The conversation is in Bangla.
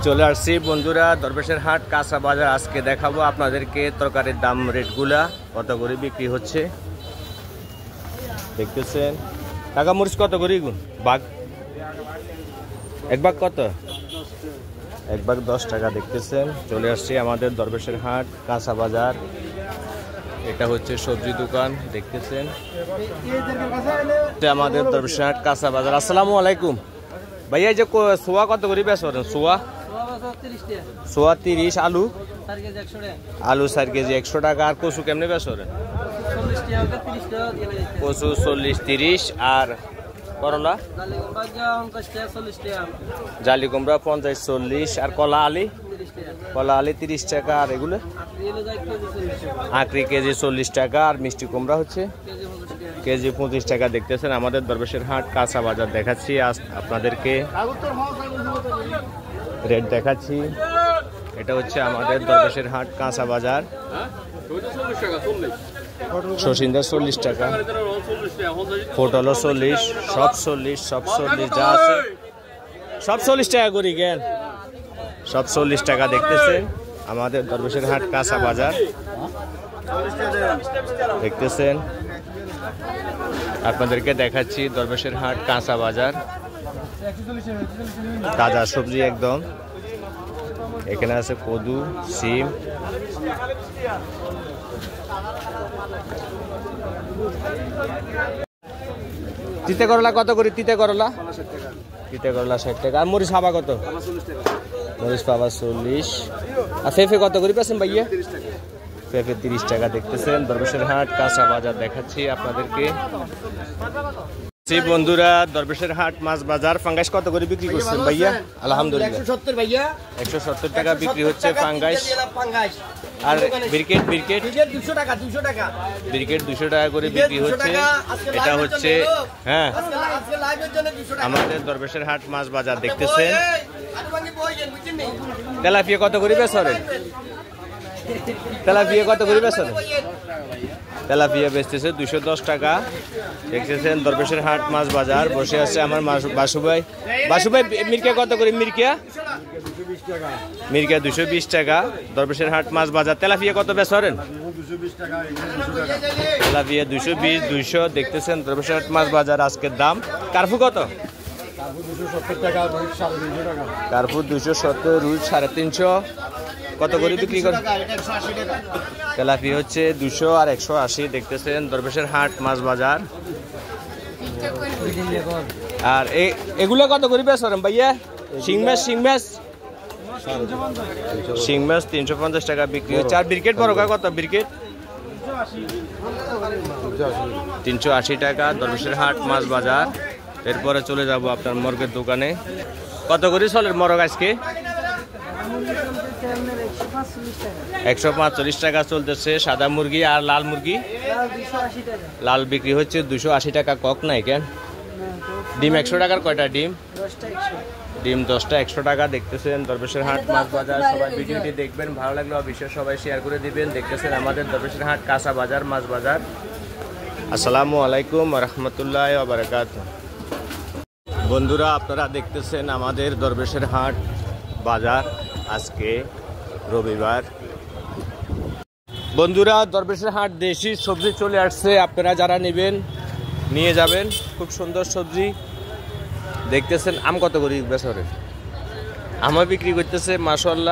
চলে আসছি বন্ধুরা দরবেশের হাট কাঁচা বাজার। আজকে দেখাবো আপনাদেরকে তরকারির দাম রেটগুলা কত করে বিক্রি হচ্ছে দেখতেছেন। টাকা মরিচ কত করে বাঘ এক বাঘ কত? এক বাঘ 10 টাকা দেখতেছেন। চলে আসছি আমাদের দরবেশের হাট কাঁচা বাজার। এটা হচ্ছে সবজি দোকান দেখতেছেন আমাদের দরবেশের হাট কাঁচা বাজার। আসসালামু আলাইকুম ভাইয়া, এই যে সোয়া কত করে বেচেন? সোয়া 30, আলু 4 কেজি 100 টাকা। আর কচু কেমনে বেচেন? কচু 40, 30। আর করলা জালি কুমড়া 50, 40। আর কলা আলি 30 টাকা। আর এগুলো আঁকড়ি কেজি 40 টাকা। আর মিষ্টি কুমড়া হচ্ছে কেজি 25 টাকা দেখতেছেন। আমাদের দরবেশের হাট কাঁচা বাজার দেখাচ্ছি আজ আপনাদেরকে, রেট দেখাচ্ছি। এটা হচ্ছে আমাদের দরবেশের হাট কাঁচা বাজার। শশিন্দা 40 টাকা, পটলও 40, সব 40 যা আছে সব 40 টাকা করি কেন, সব 40 টাকা দেখতেছেন। আমাদের দরবেশের হাট কাঁচা বাজার দেখতেছেন, আপনাদেরকে দেখাচ্ছি দরবেশের হাট কাঁচা বাজার। তাজা সবজি একদম। এখানে আছে কদু, সিম, তিতে করলা কত করে? তিতে করলা 60 টাকা। আর মরিচ হাবা কত? মরিচ পাবা 40। আর ফেফে কত করে পেয়েছেন ভাইয়া? পেঁপে 30 টাকা দেখতেছেন। দরবেশের হাট কাঁচা বাজার দেখাচ্ছি আপনাদেরকে বন্ধুরা। দরবেশের হাট মাছ বাজার। ফাঙ্গাস কত করে বিক্রি করছেন ভাইয়া? আলহামদুলিল্লাহ 170 ভাইয়া, 170 টাকা বিক্রি হচ্ছে ফাঙ্গাস। আর ব্রিকেট 200 টাকা, ব্রিকেট 200 টাকা করে বিক্রি হচ্ছে। এটা হচ্ছে হ্যাঁ আমাদের দরবেশের হাট মাছ বাজার দেখতেছেন। তেলাপিয়া কত করে বেচেন? তেলাপিয়া কত করে বেচেন? তেলাপিয়া বেচতেছে 210 টাকা দেখতেছেন। দরবেশের হাট মাছ বাজার বসে আছে আমার বাসু ভাই। মিরকা কত করে? মিরকা 220 টাকা। দরবেশের হাট মাছ বাজার। তেলাপিয়া কত বেচেন? তেলাপিয়া 220, 200 দেখতেছেন। দরবেশের হাট মাছ বাজার আজকের দাম। কার্পু কত? কার্পু 270, রুই 350। কত করে বিক্রি করে? তেলাপিয়া হচ্ছে 200 আর 180 দেখতেছেন। দরবেশের হাট মাছ বাজার। আর এগুলো কত করে বেচেন ভাইয়া? শিং মাছ 350 টাকা বিক্রি হচ্ছে। আর ব্রিকেট বড় কত? ব্রিকেট 380 টাকা। দরবেশের হাট মাছ বাজার। এরপরে চলে যাব আপনার মর্গের দোকানে। কত করে চলের মরগ আজকে? 145 টাকা চলতেছে সাদা মুরগি। আর লাল মুরগি? লাল বিক্রি হচ্ছে 280 টাকা। কক নাই কেন? ডিম 100 টাকার কয়টা ডিম? ডিম 10টা 100 টাকা দেখতেছেন। দরবেশের হাট মাছ বাজার। সবাই ভিডিওটি দেখবেন, ভালো লাগলে অবশ্যই সবাই শেয়ার করে দিবেন। দেখতেছেন আমাদের দরবেশের হাট কাঁচা বাজার মাছ বাজার। আসসালামু আলাইকুম ওয়া রাহমাতুল্লাহি ওয়া বারাকাতুহু। বন্ধুরা আপনারা দেখতেছেন আমাদের দরবেশের হাট বাজার আজকে রবিবার। বন্ধুরা দরবেশের হাট দেশি সবজি চলে আসছে, আপনারা যারা নেবেন নিয়ে যাবেন। খুব সুন্দর সবজি দেখতেছেন। আম কত করে বেচেন? আম বিক্রি করতেছে মাশাআল্লাহ